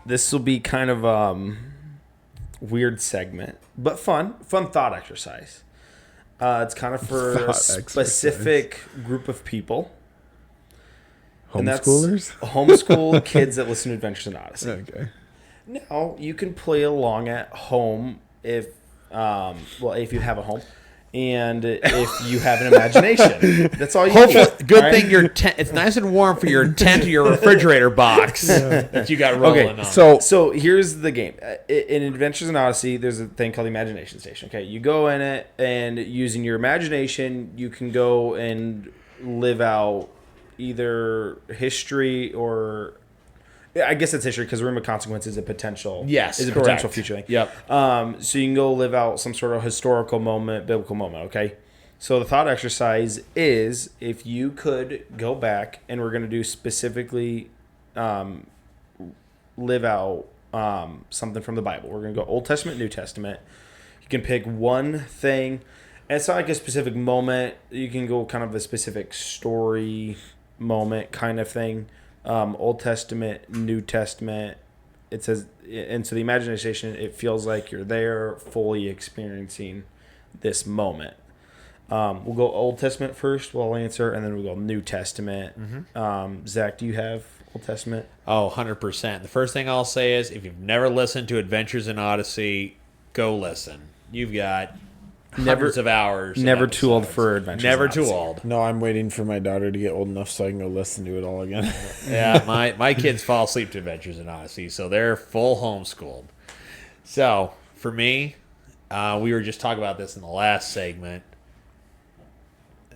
This will be kind of weird segment, but fun thought exercise. It's kind of for a specific group of people. Homeschoolers? Homeschool kids that listen to Adventures in Odyssey. Okay. Now, you can play along at home if you have a home. And if you have an imagination, that's all you need. Good thing your tent. It's nice and warm for your tent or your refrigerator box that you got rolling on. So here's the game. In Adventures in Odyssey, there's a thing called the Imagination Station. Okay, you go in it, and using your imagination, you can go and live out either history or. I guess it's history because Room of Consequence is a potential. Yes, is a correct. potential future thing. Yep. So you can go live out some sort of historical moment, biblical moment. Okay. So the thought exercise is if you could go back, and we're going to do specifically, live out something from the Bible. We're going to go Old Testament, New Testament. You can pick one thing, and it's not like a specific moment. You can go kind of a specific story moment kind of thing. Old Testament, New Testament. It says, and so the Imagination Station, it feels like you're there, fully experiencing this moment. We'll go Old Testament first. We'll answer, and then we'll go New Testament. Mm-hmm. Zach, do you have Old Testament? Oh, 100%. The first thing I'll say is, if you've never listened to Adventures in Odyssey, go listen. You've got hundreds of hours. Never too old for Adventures. Never in too Odyssey. old. No, I'm waiting for my daughter to get old enough so I can go listen to it all again. Yeah, my kids fall asleep to Adventures in Odyssey, so they're full homeschooled. So, for me, we were just talking about this in the last segment.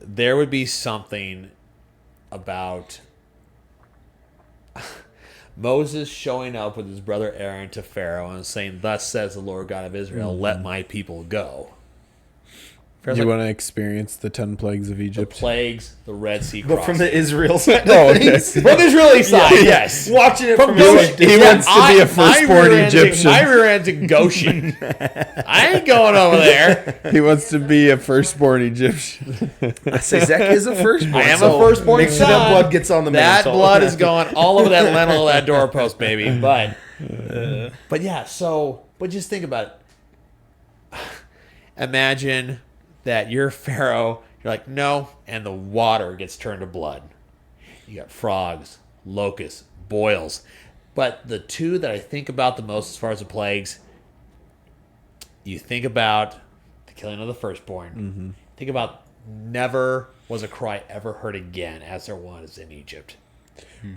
There would be something about Moses showing up with his brother Aaron to Pharaoh and saying, "Thus says the Lord God of Israel, let my people go." You want to experience the 10 plagues of Egypt? The plagues, the Red Sea But crossing. from the Israel side. Oh, okay. From the Israeli side, yes. Watching it from Goshen. He wants to be a firstborn Egyptian. My rear end's in Goshen. I ain't going over there. He wants to be a firstborn Egyptian. I say Zach is a firstborn. I am a firstborn make son. sure that blood gets on the That mantle. blood is going all over that lintel of that doorpost, baby. But yeah, but just think about it. Imagine that you're Pharaoh. You're like, no, and the water gets turned to blood. You got frogs, locusts, boils. But the two that I think about the most as far as the plagues, you think about the killing of the firstborn. Mm-hmm. Think about never was a cry ever heard again as there was in Egypt.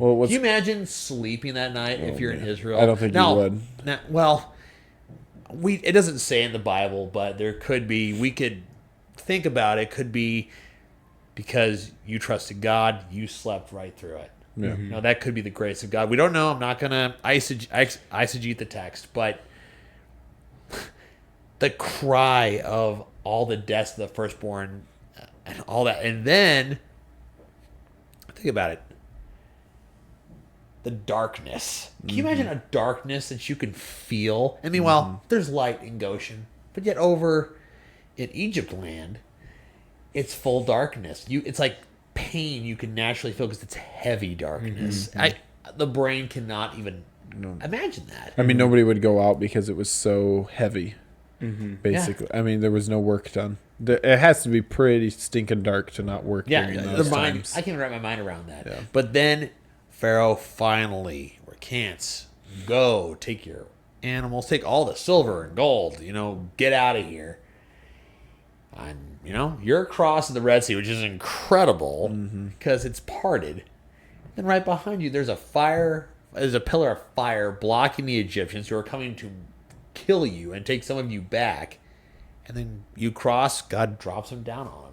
Well, Can you imagine sleeping that night if you're in Israel? I don't think you would. It doesn't say in the Bible, but there could be. We could think about it. Could be because you trusted God, you slept right through it. Yeah. You know, that could be the grace of God. We don't know. I'm not going to eisegete the text, but the cry of all the deaths of the firstborn and all that. And then, think about it. The darkness. Can you imagine a darkness that you can feel? I mean, there's light in Goshen, but yet over in Egypt land, it's full darkness. It's like pain you can naturally feel because it's heavy darkness. The brain cannot even imagine that. I mean, nobody would go out because it was so heavy, basically. Yeah. I mean, there was no work done. It has to be pretty stinking dark to not work during those times. I can wrap my mind around that. Yeah. But then Pharaoh finally recants. Go, take your animals, take all the silver and gold, get out of here. And, you're crossing the Red Sea, which is incredible because it's parted. Then right behind you, there's a pillar of fire blocking the Egyptians who are coming to kill you and take some of you back. And then you cross, God drops them down on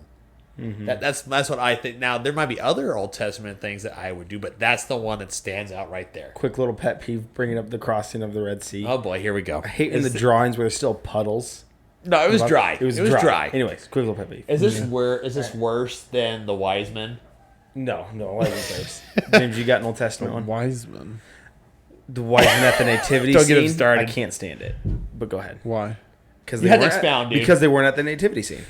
them. That's what I think. Now, there might be other Old Testament things that I would do, but that's the one that stands out right there. Quick little pet peeve, bringing up the crossing of the Red Sea. Oh, boy, here we go. I hate in the drawings where there's still puddles. No, it was dry. It was dry. Anyways, quick little pet peeve. Is this worse than the wise men? No, I wasn't worse. James, you got an Old Testament one? Wiseman. The wise men at the nativity Don't scene? get him started. I can't stand it. But go ahead. Why? Because You had to expound, dude. Because they weren't at the nativity scene.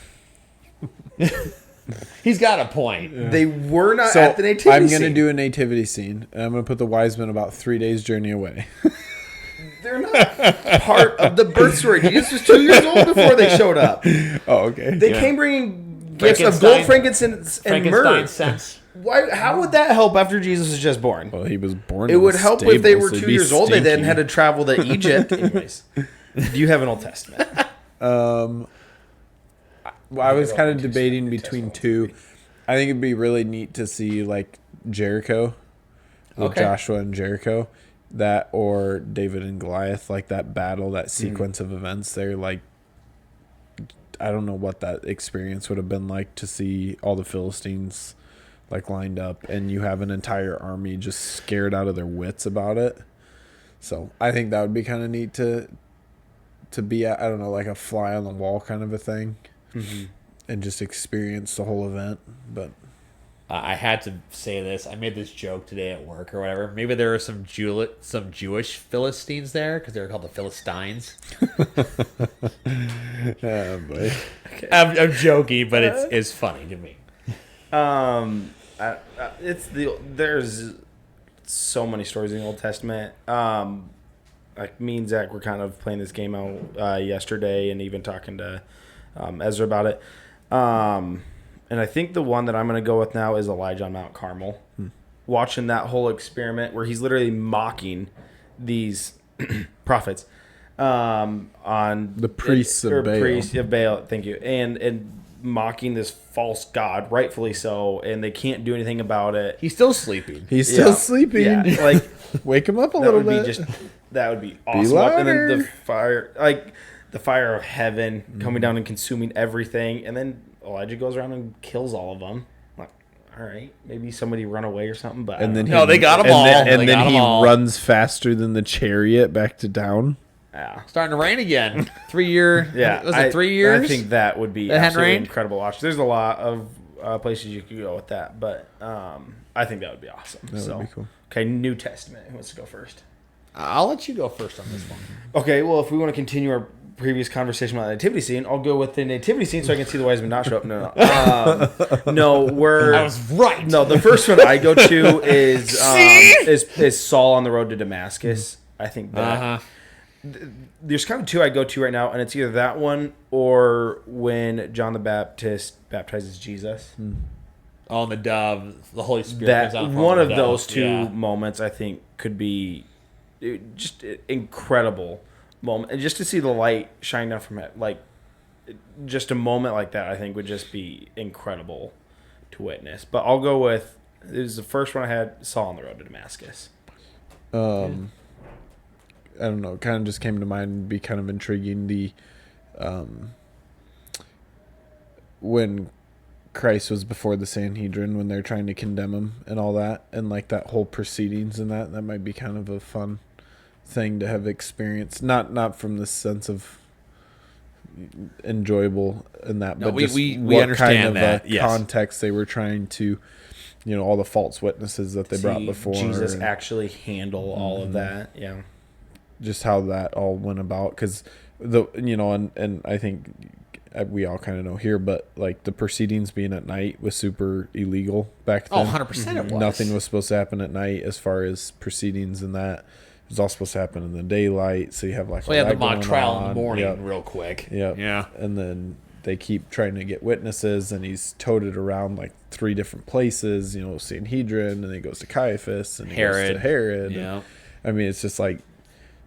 He's got a point. They were not So at the nativity I'm scene. going to do a nativity scene, and I'm going to put the wise men about 3 days' journey away. They're not part of the birth story. Jesus was 2 years old before they showed up. Oh, okay. They came bringing gifts of gold, frankincense, and myrrh. Scents. Why? How would that help after Jesus was just born? Well, he was born. It in would a help stable, if they were so it'd 2 be years old. They then stinky. had to travel to Egypt. Anyways, do you have an Old Testament? Well, I was kind of debating between two. I think it'd be really neat to see like Jericho with Joshua and Jericho, that or David and Goliath, like that battle, that sequence of events there. Like, I don't know what that experience would have been like to see all the Philistines like lined up and you have an entire army just scared out of their wits about it. So I think that would be kind of neat to be at, I don't know, like a fly on the wall kind of a thing, and just experience the whole event. But I had to say this. I made this joke today at work or whatever. Maybe there are some Jewish Philistines there because they're called the Philistines. yeah, boy. I'm joking, but it's funny to me. There's so many stories in the Old Testament. Like me and Zach were kind of playing this game out yesterday, and even talking to Ezra about it. And I think the one that I'm going to go with now is Elijah on Mount Carmel. Watching that whole experiment where he's literally mocking these prophets on The priests of Baal. Priests of Baal, thank you. And mocking this false god, rightfully so, and they can't do anything about it. He's still sleeping. He's still sleeping. Yeah, like Wake him up a that little would bit. be that would be awesome. And then the fire of heaven coming down and consuming everything, and then Elijah goes around and kills all of them. Like, all right, maybe somebody run away or something, but And then they got them all. And then he runs faster than the chariot back to town. yeah. Starting to rain again. 3 year. Yeah, Was it 3 years? I think that would be That hadn't absolutely rained? incredible. Watch. There's a lot of places you could go with that, but I think that would be awesome. That would be cool. Okay, New Testament. Who wants to go first? I'll let you go first on this one. Okay, well, if we want to continue our previous conversation about the nativity scene, I'll go with the nativity scene so I can see the wise men not show up. No, I was right. No, the first one I go to is Saul on the road to Damascus. I think that there's kind of two I go to right now, and it's either that one or when John the Baptist baptizes Jesus. On the dove, the Holy Spirit. That comes out from one the of dove. those two Yeah. moments I think could be just incredible moment, and just to see the light shine down from it, like just a moment like that, I think would just be incredible to witness. But I'll go with, it was the first one I had, Saul on the road to Damascus. I don't know. It kind of just came to mind and be kind of intriguing. When Christ was before the Sanhedrin, when they're trying to condemn him and all that, and like that whole proceedings and that might be kind of a fun thing to have experienced. Not from the sense of enjoyable in that, No, but just we what understand kind of that. Yes. context they were trying to, all the false witnesses that they brought See before. Jesus and actually handle all of that. Yeah. just how that all went about, because and I think we all kind of know here, but like the proceedings being at night was super illegal back then. 100% it was. Nothing was supposed to happen at night as far as proceedings and that. It was all supposed to happen in the daylight, so you have like We had the that mock going trial in on. the morning Yep. real quick. Yep. Yeah. And then they keep trying to get witnesses, and he's toted around like 3 different places, Sanhedrin, and then he goes to Caiaphas, and he goes to Herod. Yeah. I mean, it's just like,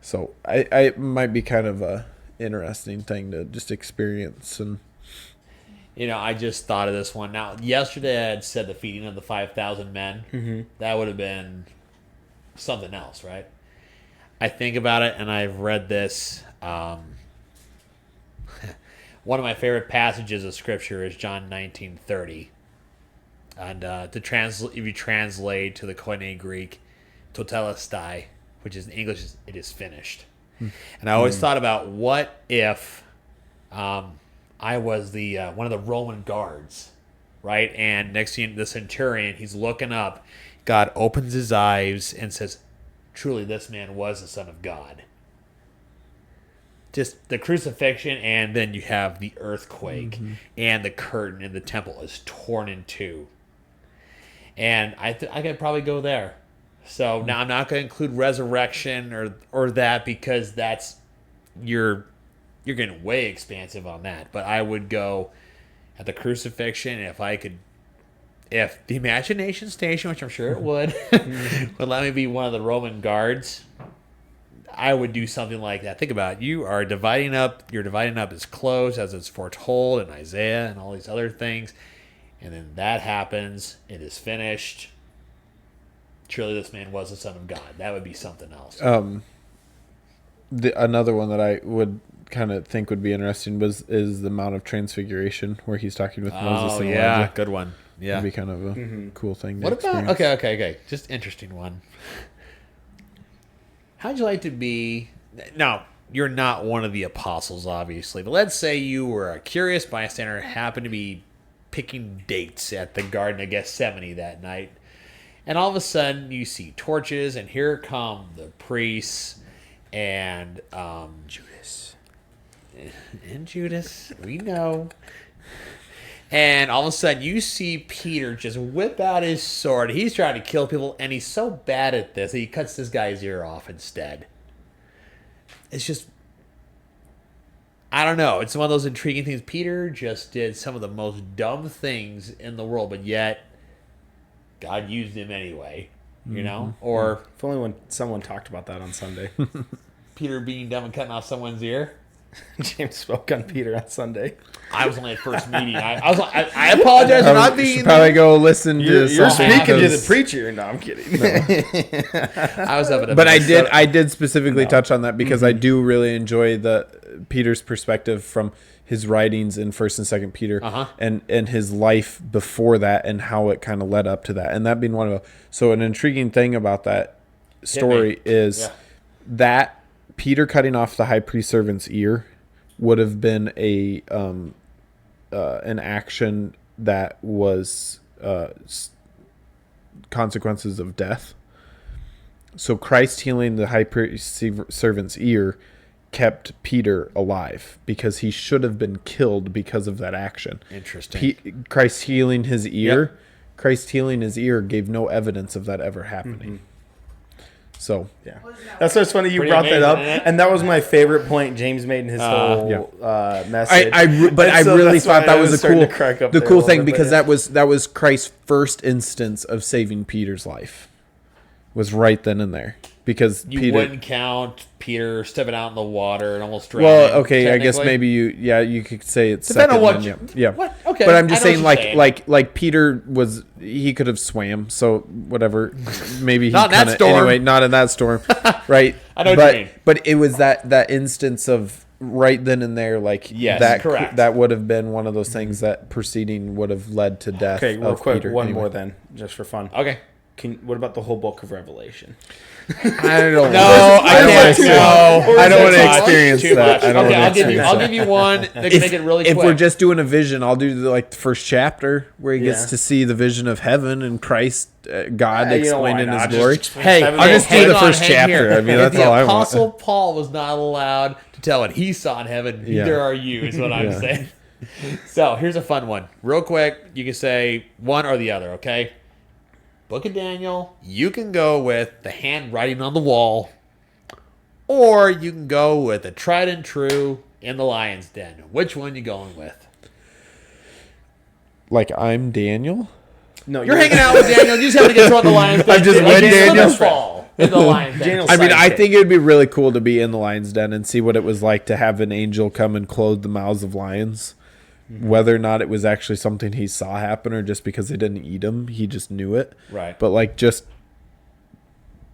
so I it might be kind of a interesting thing to just experience. And I just thought of this one. Now, yesterday I had said the feeding of the 5,000 men. Mm-hmm. That would have been something else, right? I think about it, and I've read this. One of my favorite passages of Scripture is John 19:30. And if you translate to the Koine Greek, totelestai, which is in English, it is finished. And I always thought about, what if I was the one of the Roman guards, right? And next to the centurion, he's looking up. God opens his eyes and says, "Truly, this man was the Son of God." just the crucifixion, and then you have the earthquake, and the curtain in the temple is torn in two. And I could probably go there. So now I'm not going to include resurrection or that, because that's you're getting way expansive on that. But I would go at the crucifixion, if the Imagination Station, which I'm sure it would let me be one of the Roman guards, I would do something like that. Think about it. You're dividing up his clothes as it's foretold in Isaiah and all these other things. And then that happens. It is finished. Truly, this man was the Son of God. That would be something else. Another one that I would kind of think would be interesting is the Mount of Transfiguration, where he's talking with Moses and Elijah. Good one. Yeah, that'd be kind of a cool thing. What about okay? Just interesting one. How'd you like to be? Now, you're not one of the apostles, obviously, but let's say you were a curious bystander, happened to be picking dates at the Garden of Gethsemane that night, and all of a sudden you see torches, and here come the priests and Judas, we know. And all of a sudden you see Peter just whip out his sword. He's trying to kill people, and he's so bad at this that he cuts this guy's ear off instead. It's just, I don't know. It's one of those intriguing things. Peter just did some of the most dumb things in the world, but yet God used him anyway, you know? Or If only when someone talked about that on Sunday. Peter being dumb and cutting off someone's ear. James spoke on Peter on Sunday. I was only at first meeting. I was like, I apologize for not being. Probably go listen to. You're something speaking to because- the preacher. No, I'm kidding. I was up at But I did specifically touch on that because I do really enjoy the Peter's perspective from his writings in First and Second Peter, and his life before that, and how it kind of led up to that, and that being one of them. So an intriguing thing about that story is that Peter cutting off the high priest servant's ear would have been an action that was consequences of death. So Christ healing the high priest servant's ear kept Peter alive, because he should have been killed because of that action. Interesting. Christ healing his ear. Christ healing his ear gave no evidence of that ever happening. So yeah, that's what's funny. You Pretty brought that up, amazing, and that was my favorite point James made in his whole message. I really thought that was the cool thing, because that that was Christ's first instance of saving Peter's life, was right then and there, because You Peter wouldn't count Peter stepping out in the water and almost drowning. Well, okay, I guess technically? maybe you could say it's Depending second on then, what yeah. what? Okay, But I'm just I know saying, what you're like Peter he could have swam, so whatever. Maybe he Not in that kinda- storm. Anyway, not in that storm, right? I know what you mean. But it was that instance of right then and there, like Yes, that correct. that would have been one of those things that proceeding would have led to death. Okay, real of quick, Peter. one Anyway. more then, just for fun. Okay. What about the whole book of Revelation? I don't. No, I can't. No, I don't want to Too much, experience too that. much. I don't Okay, wanna I'll give you. experience I'll that. give you one. They can make it really quick. If we're just doing a vision, I'll do the first chapter where he gets Yeah. to see the vision of heaven and Christ, God you know, explained why in His not? glory. Just Hey, I'll I'll just do hang the on, first hang chapter. here. I mean, If that's the all I want. Apostle Paul was not allowed to tell what he saw in heaven, Yeah. neither are you, is what I'm saying. So here's a fun one. Real quick, you can say one or the other, okay? Book of Daniel, you can go with the handwriting on the wall, or you can go with the tried and true in the lion's den. Which one you going with? Like I'm Daniel. No, You're hanging out with Daniel. You just have to get thrown in the lion's den. I'm just Like with you slip Daniel. and fall in the lion's den. Daniel's I mean, I sidekick. think it would be really cool to be in the lion's den and see what it was like to have an angel come and clothe the mouths of lions. Whether or not it was actually something he saw happen, or just because they didn't eat him, he just knew it. Right. But like, just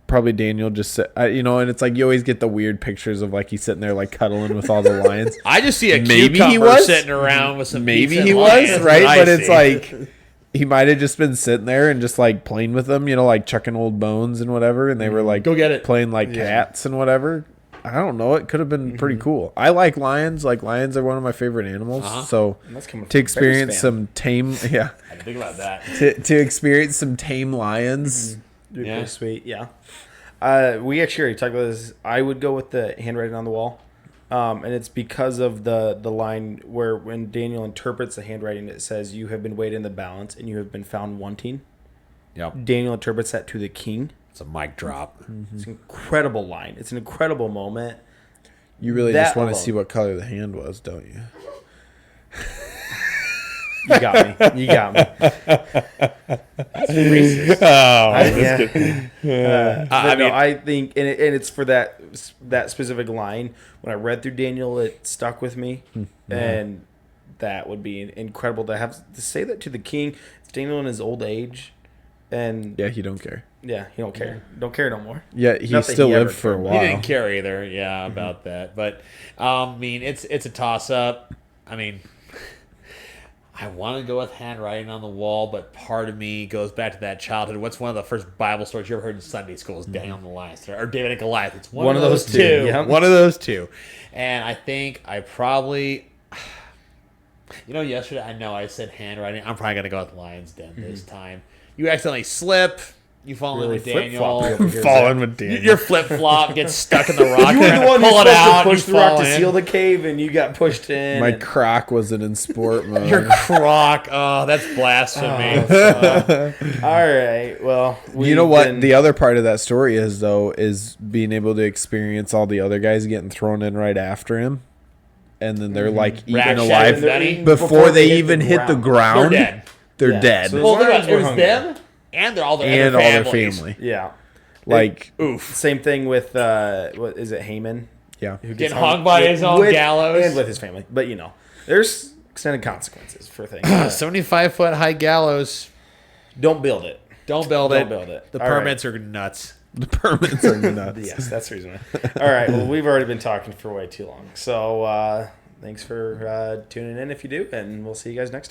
probably Daniel just said, and it's like you always get the weird pictures of like he's sitting there like cuddling with all the lions. I just see a Maybe cucumber he was. sitting around with some Maybe pizza he and was, lions, right? I But it's see. like he might have just been sitting there and just like playing with them, like chucking old bones and whatever, and they were like Go get it. playing like cats and whatever. I don't know. It could have been pretty cool. I like lions. Like lions are one of my favorite animals. So That's coming to from a experience Bears fan. some tame, I didn't think about that. to experience some tame lions. Dude, Yeah. pretty sweet, yeah. We actually already talked about this. I would go with the handwriting on the wall. And it's because of the line where when Daniel interprets the handwriting, it says, "You have been weighed in the balance, and you have been found wanting." Yep. Daniel interprets that to the king. It's a mic drop. It's an incredible line. It's an incredible moment. You really That just want to alone. see what color the hand was, don't you? You got me. You got me. Racist. I think, and it's for that specific line. When I read through Daniel, it stuck with me, and that would be incredible to have to say that to the king. It's Daniel in his old age, and Yeah, he don't care. he don't care. Don't care no more. Yeah, he Not that still he lived ever for a cared. while. He didn't care either. Yeah, about that. But I mean, it's a toss up. I mean, I want to go with handwriting on the wall, but part of me goes back to that childhood. What's one of the first Bible stories you ever heard in Sunday school? Is Daniel and Goliath or David and Goliath? It's one of those two. Yep. One of those two. And I think I probably, yesterday I said handwriting. I'm probably gonna go with Lion's Den this time. You accidentally slip. You fall in Really with Daniel. flip-flop over here, Falling Zach. with Daniel. Your flip flop gets stuck in the rock. You were the one who's pull it supposed out. to push you the rock fall to in. seal the cave, and you got pushed in. My and- croc wasn't in sport mode. Your croc. Oh, that's blasphemy. All right. Well, You know what? The other part of that story is, though, is being able to experience all the other guys getting thrown in right after him. And then they're like eaten Rat alive shed, Benny. before they even hit the ground. They're dead. They're Yeah. dead. So- Well, lions it were was hungry. them and all their and other all their families. family. Yeah. Like, Oof. Same thing with what is it, Haman? yeah. Who Getting hung by his own gallows. and with his family. But there's extended consequences for things. 75-foot high gallows. Don't build it. Don't build Don't it. build it. The All permits are nuts. The permits are nuts. Yes, that's the reason. All right. Well, we've already been talking for way too long. So thanks for tuning in if you do, and we'll see you guys next time.